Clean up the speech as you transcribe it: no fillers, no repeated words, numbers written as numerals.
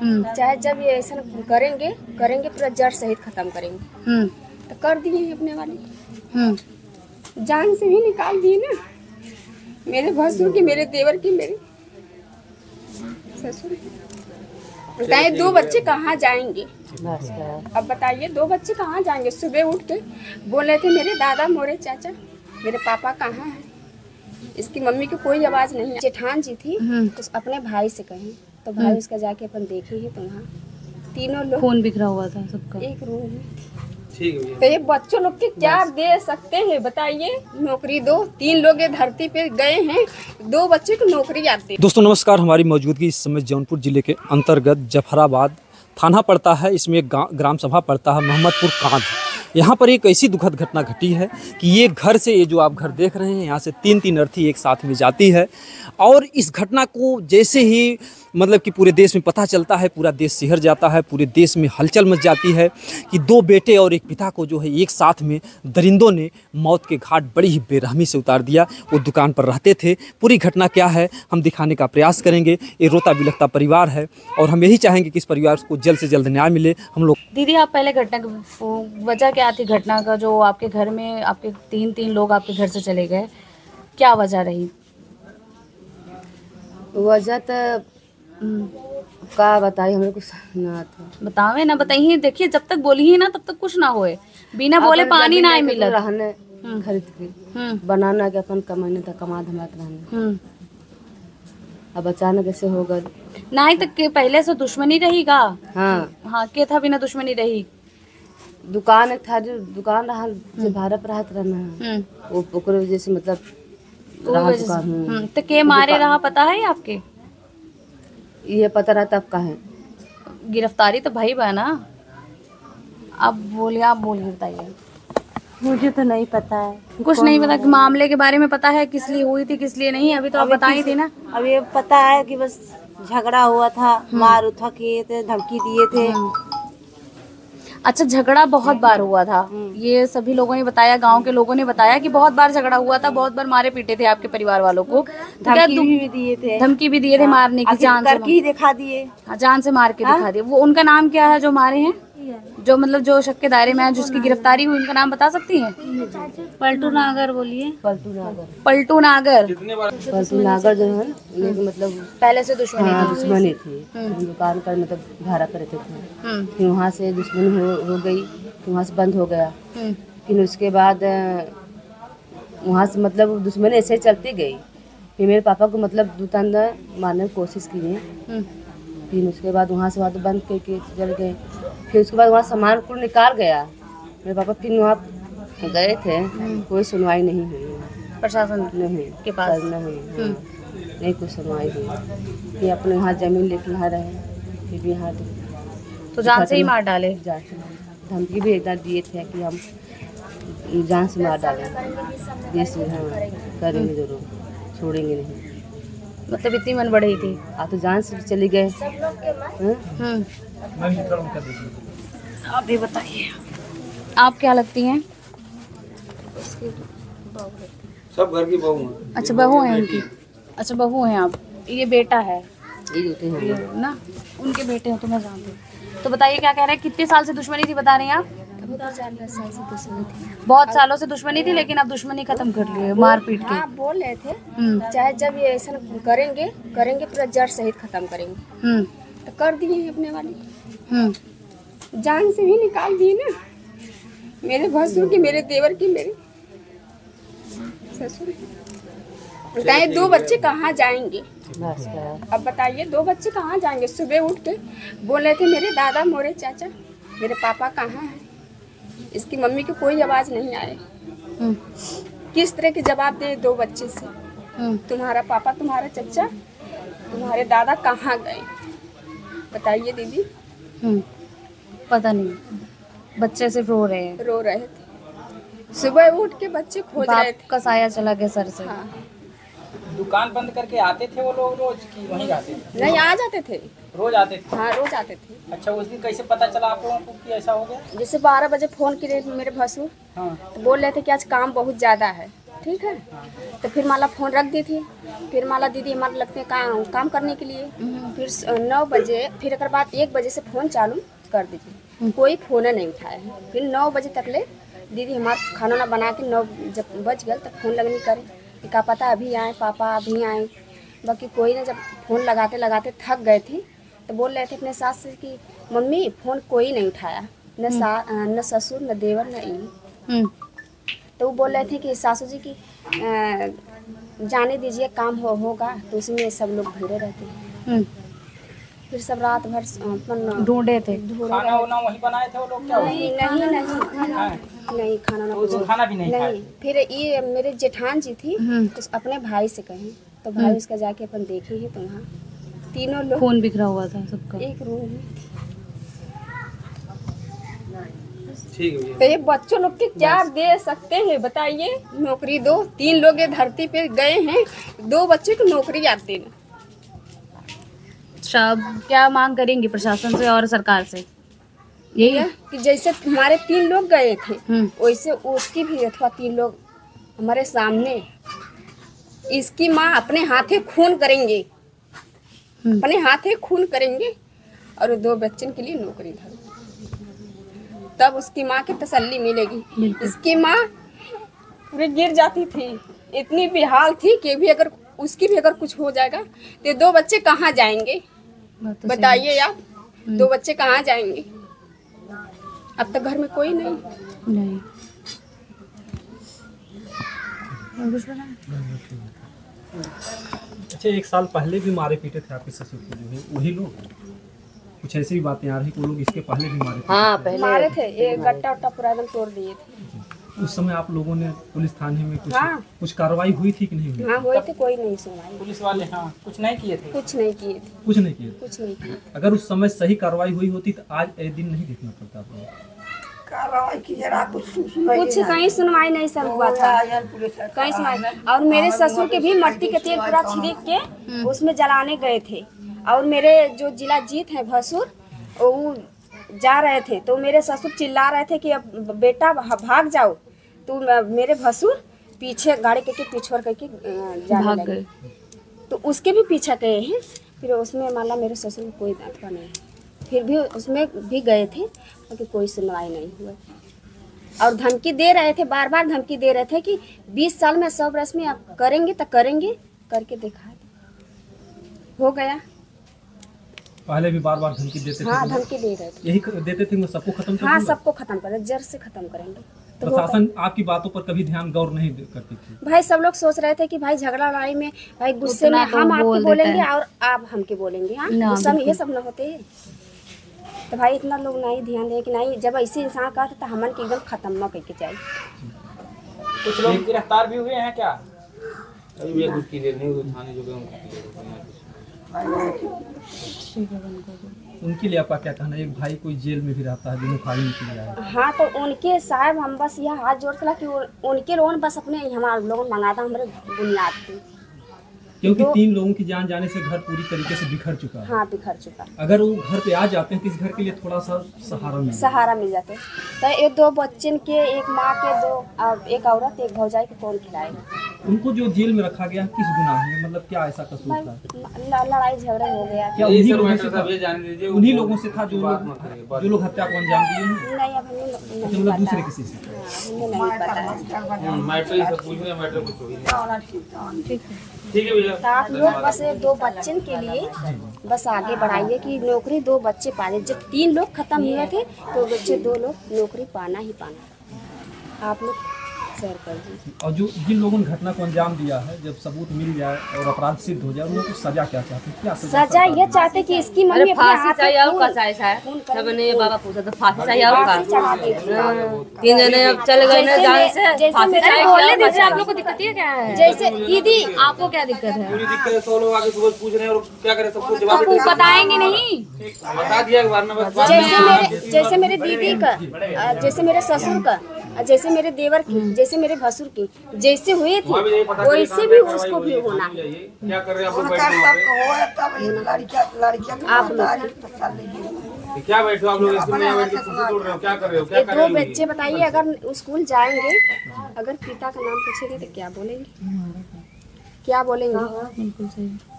चाहे जब ये ऐसा करेंगे पूरा जड़ सहित खत्म करेंगे। तो कर दिए हैं अपने वाले, जान से भी निकाल दिए ना, मेरे भसुर की, मेरे देवर की, मेरे ससुर। बताइए 2 बच्चे कहाँ जाएंगे? अब बताइए 2 बच्चे कहाँ जाएंगे? सुबह उठ के बोल रहे थे मेरे दादा, मोरे चाचा, मेरे पापा कहाँ हैं? इसकी मम्मी की कोई आवाज़ नहीं। जेठान जी थी तो अपने भाई से कहें, तो भाई उसका जाके अपन देखे हैं, तो वहाँ तीनों लोग खून बिखरा हुआ था सबका एक रूम में। तो ये बच्चों लोग के क्या दे सकते हैं बताइए? नौकरी दो, 3 लोग ये धरती पे गए हैं, 2 बच्चे को नौकरी आती है। दोस्तों नमस्कार, हमारी मौजूदगी इस समय जौनपुर जिले के अंतर्गत जफराबाद थाना पड़ता है। इसमें एक ग्राम सभा पड़ता है मोहम्मदपुर कांध। यहाँ पर एक ऐसी दुखद घटना घटी है कि ये घर से, ये जो आप घर देख रहे हैं, यहाँ से 3 अर्थी एक साथ में जाती है। और इस घटना को जैसे ही मतलब कि पूरे देश में पता चलता है, पूरा देश सिहर जाता है, पूरे देश में हलचल मच जाती है कि 2 बेटे और एक पिता को जो है एक साथ में दरिंदों ने मौत के घाट बड़ी ही बेरहमी से उतार दिया। वो दुकान पर रहते थे। पूरी घटना क्या है हम दिखाने का प्रयास करेंगे। ये रोता बिलखता परिवार है और हम यही चाहेंगे कि इस परिवार को जल्द से जल्द न्याय मिले। हम लोग दीदी, आप पहले घटना की वजह क्या थी? घटना का जो आपके घर में आपके 3 लोग आपके घर से चले गए, क्या वजह रही? वजह तो का बताई, हमें कुछ ना था। बतावे ना, बताइए। देखिए जब तक बोली ही ना तब तक कुछ ना होए, बिना बोले पानी ना मिला। रहने खरीद के बनाना के अपन कमाने तक कमा धमा रहने। अब अचानक ऐसे हो गए नहीं तक के पहले से दुश्मनी रहेगा। हाँ के था बिना दुश्मनी रही। दुकान एक था, जो दुकान रहा जो भाड़ा पर रहना वो ओकरे वजह से मतलब तो के मारे रहा पता है आपके? ये पता रहता अब कहाँ है। गिरफ्तारी तो भाई बा ना। अब बोलिए, आप बोलिए, बताइए। मुझे तो नहीं पता है, कुछ नहीं पता कि मामले के बारे में पता है, किस लिए हुई थी किस लिए नहीं? अभी तो आप बताई थी ना। अब ये पता है कि बस झगड़ा हुआ था, मार उठा किए थे, धमकी दिए थे। अच्छा, झगड़ा बहुत बार हुआ था, ये सभी लोगों ने बताया, गांव के लोगों ने बताया कि बहुत बार झगड़ा हुआ था, बहुत बार मारे पीटे थे आपके परिवार वालों को। धमकी भी दिए थे। धमकी भी दिए थे मारने की, जान से दिखा दिए। जान से मार के दिखा दिए। वो उनका नाम क्या है जो मारे हैं, जो मतलब जो शक के दायरे में है, जिसकी गिरफ्तारी हुई, उनका नाम बता सकती हैं? पलटू नागर बोलिए। पलटू नागर पलटू नागर जो है मतलब पहले से दुश्मनी थी। दुकान पर मतलब भाड़ा पर रहते थे। फिर वहाँ से दुश्मनी हो गई, फिर वहाँ से बंद हो गया। फिर उसके बाद वहाँ से मतलब दुश्मनी ऐसे चलती गई। फिर मेरे पापा को मतलब 2 मारने की कोशिश की है। फिर उसके बाद वहाँ से तो बंद करके चल गए। फिर उसके बाद वहाँ सामान को निकाल गया मेरे पापा। फिर वहाँ गए थे, कोई सुनवाई नहीं हुई, प्रशासन नहीं के पास नहीं कुछ सुनवाई हुई। फिर अपने यहाँ जमीन लेके यहाँ रहे, फिर भी यहाँ तो जान से ही मार डाले। धमकी भी एक बार दिए थे कि हम जान से मार डालेंगे, ये करेंगे जरूर, छोड़ेंगे नहीं। मतलब इतनी मन बढ़ी थी। आप तो जान से चली गए। आप भी बताइए, आप क्या लगती हैं? सब घर की बहू हैं। अच्छा, बहू हैं उनकी। अच्छा, बहू हैं आप। ये बेटा है ये ना, उनके बेटे हैं, तो मैं जानती हूँ। तो बताइए क्या कह रहे हैं, कितने साल से दुश्मनी थी बता रहे हैं आप? 4-5 साल से दुश्मनी थी। बहुत सालों से दुश्मनी थी, लेकिन अब दुश्मनी खत्म कर लिए मार पीट के। हाँ, बोल रहे थे चाहे जब ये ऐसा करेंगे पूरा जड़ सहित खत्म करेंगे। तो कर दिए हैं अपने वाले, जान से भी निकाल दिए ना, मेरे भसुर की, मेरे देवर की, मेरे ससुर। बताइए 2 बच्चे कहाँ जाएंगे? अब बताइए 2 बच्चे कहाँ जाएंगे? सुबह उठ के बोल रहे थे मेरे दादा, मोरे चाचा, मेरे पापा कहाँ हैं? इसकी मम्मी की कोई आवाज़ नहीं आए। किस तरह के जवाब दे 2 बच्चे से? तुम्हारा पापा, तुम्हारा चाचा, तुम्हारे दादा कहाँ गए? बताइए दीदी। पता नहीं, बच्चे सिर्फ रो रहे थे। सुबह उठ के बच्चे खोज रहे थे। का साया चला गया सर से। हाँ। दुकान बंद करके आते थे वो लोग रोज की वहीं जाते थे? नहीं, आ जाते थे, रोज आते थे। हाँ, रोज आते थे। अच्छा, उस दिन कैसे पता चला आप लोगों को कि ऐसा हो गया? जैसे 12 बजे फोन किए मेरे भसुर, हाँ। तो बोल रहे थे कि आज काम बहुत ज़्यादा है, ठीक है। तो फिर माला फ़ोन रख दी थी। फिर माला दीदी हमारे लगते हैं काम करने के लिए। फिर 9 बजे, फिर एक बाद 1 बजे से फ़ोन चालू कर दीजिए, कोई फ़ोन नहीं उठाया है। फिर 9 बजे तक ले दीदी हमारा खाना ना बना के 9 जब बज गया तब फ़ोन लगनी करे कि क्या पता अभी आए पापा, अभी आए। बाकी कोई ना, जब फ़ोन लगाते लगाते थक गए थे तो बोल रहे थे अपने सास से कि मम्मी फ़ोन कोई नहीं उठाया, न ससुर, न देवर, न ई। तो वो बोल रहे थे कि सासू जी की जाने दीजिए, काम होगा। तो उसमें सब लोग भिड़े रहते हैं। फिर सब रात भर अपन ढूंढे थे। खाना वाना वही बनाए थे वो लोग क्या? नहीं, खाना ना कुछ खाना भी नहीं खाए। नहीं। फिर ये मेरे जेठान जी थी, तो अपने भाई से कहें तो भाई उसका जाके अपन देखे हैं तो वहाँ तीनों लोग खून बिखरा हुआ था सबका एक रूम में। ठीक है। तो ये बच्चों लोग के क्या दे सकते हैं बताइए? नौकरी दो। 3 लोग ये धरती पे गए हैं, 2 बच्चे को नौकरी आते हैं। क्या मांग करेंगी प्रशासन से और सरकार से? यही है कि जैसे हमारे 3 लोग गए थे वैसे उसकी भी अथवा 3 लोग हमारे सामने, इसकी माँ अपने हाथे खून करेंगे, अपने हाथे खून करेंगे और 2 बच्चों के लिए नौकरी धरो, तब उसकी माँ की तसल्ली मिलेगी। इसकी माँ पूरी गिर जाती थी, इतनी बेहाल थी कि भी अगर उसकी भी अगर कुछ हो जाएगा तो 2 बच्चे कहाँ जाएंगे बताइए आप? 2 बच्चे कहाँ जाएंगे? अब तक घर में कोई नहीं। अच्छा, 1 साल पहले भी मारे पीटे थे आपके ससुर को जो है वही लोग? कुछ ऐसी भी बातें आ रही कि वो लोग इसके पहले भी मारे थे? हाँ, पहले मारे थे। ये गट्टा उट्टा पूरा एकदम तोड़ दिए थे। उस समय आप लोगों ने पुलिस थाने में कुछ कार्रवाई हुई थी कि नहीं हुई? हाँ हुई थी, कोई नहीं सुनवाई। पुलिस वाले कुछ नहीं किए थे? कुछ नहीं किए थे। कुछ नहीं किए? कुछ नहीं किए। अगर उस समय सही कार्रवाई हुई होती तो आज ये दिन नहीं देखना पड़ता आप लोगों को। कुछ कहीं सुनवाई नहीं सर हुआ था, कहीं सुनवाई। और मेरे ससुर के भी मट्टी के तेल पूरा छिड़क के उसमें जलाने गए थे। और मेरे जो जिला जीत है भसुर, वो जा रहे थे तो मेरे ससुर चिल्ला रहे थे कि अब बेटा भाग जाओ। तो मेरे भसुर पीछे गाड़ी करके पिछोड़ करके जाने लगे। तो उसके भी पीछा गए हैं। फिर उसमें माला मेरे ससुर को कोई दांतवा नहीं है, फिर भी उसमें भी गए थे क्योंकि कोई सुनवाई नहीं हुआ। और धमकी दे रहे थे, बार बार धमकी दे रहे थे कि 20 साल में 100 वर्ष में आप करेंगे तो करेंगे, करके दिखा दे। हो गया। पहले भी बार बार धमकी देते थे? हाँ, धमकी दे रहे थे। यही देते थे सबको खत्म कर? हाँ, सबको खत्म कर, जड़ से खत्म करेंगे। तो प्रशासन आपकी बातों पर कभी ध्यान गौर नहीं करती थी? भाई सब लोग सोच रहे थे कि भाई झगड़ा लड़ाई में भाई गुस्से में हम आपको बोलेंगे और आप हमके बोलेंगे। हाँ, गुस्सा में ये सब न होते। तो भाई इतना लोग नहीं ध्यान दे कि नहीं, जब ऐसे इंसान का तो हमन के एकदम खत्म न करके जाए। कुछ लोग गिरफ्तार भी हुए हैं क्या? उनके लिए आपका क्या कहना है? एक भाई कोई जेल में भी रहता है, दोनों खाली निकल जाए। हाँ, तो उनके साहब हम बस यह हाथ जोड़ सला कि उनके लोन बस अपने हमारे लोग मंगाता हमारे बुनियाद पे, क्योंकि 3 लोगों की जान जाने से घर पूरी तरीके से बिखर चुका है। हाँ, बिखर चुका। अगर वो घर पे आ जाते हैं तो इस घर के लिए थोड़ा सा सहारा मिल जाते। तो ये 2 बच्चन के, एक माँ के 2, एक औरत एक भौजाई को कौन खिलाएगा? उनको जो जेल में रखा गया किस गुनाह में, मतलब क्या ऐसा कसूर था? लड़ाई झगड़े हो गया। क्या उन्हीं लोगों से था जो लोग हत्या को अंजाम दिए हैं? नहीं, अब हमें मतलब दूसरे किसी से? हमें नहीं पता है। तो आप लोग बस 2 बच्चन के लिए बस आगे बढ़ाइए कि नौकरी 2 बच्चे पाले। जब 3 लोग खत्म हुए थे तो बच्चे 2 लोग नौकरी पाना ही पाना। आप लोग शेयर कर दीजिए। और जो जिन लोगों ने घटना को अंजाम दिया है, जब सबूत मिल जाए और अपराध सिद्ध हो जाए, उन लोगों को सजा क्या चाहते हैं? क्या सजा ये चाहते कि इसकी मम्मी फांसी चाहिए और का चाहिए। सबने बाबा पूछा तो फांसी चाहिए और का। 3 जने अब चले गए ना जान से। जैसे मेरे बोलने दीजिए, आप लोग को दिक्कत है क्या है? जैसे दीदी आपको क्या दिक्कत है? पूरी दिक्कत है। 100 लोग आगे सुबह पूछ रहे हैं और क्या करें, सबको जवाब बताएंगे नहीं? बता दिया एक बार में बस। जैसे मेरे दीदी का, जैसे मेरे ससुर का, जैसे मेरे देवर की, जैसे मेरे भसुर की जैसे हुए थे वैसे भी उसको भी होना है। क्या कर रहे हैं आप लोग? आप लोग क्या बैठो आप लोग स्कूल में बैठ के कुर्सी तोड़ रहे हो, क्या कर रहे हो, क्या ये कर रहे दो हो? बच्चे बताइए अगर स्कूल जाएंगे, अगर पिता का नाम पूछेंगे तो क्या बोलेंगे, क्या बोलेंगे?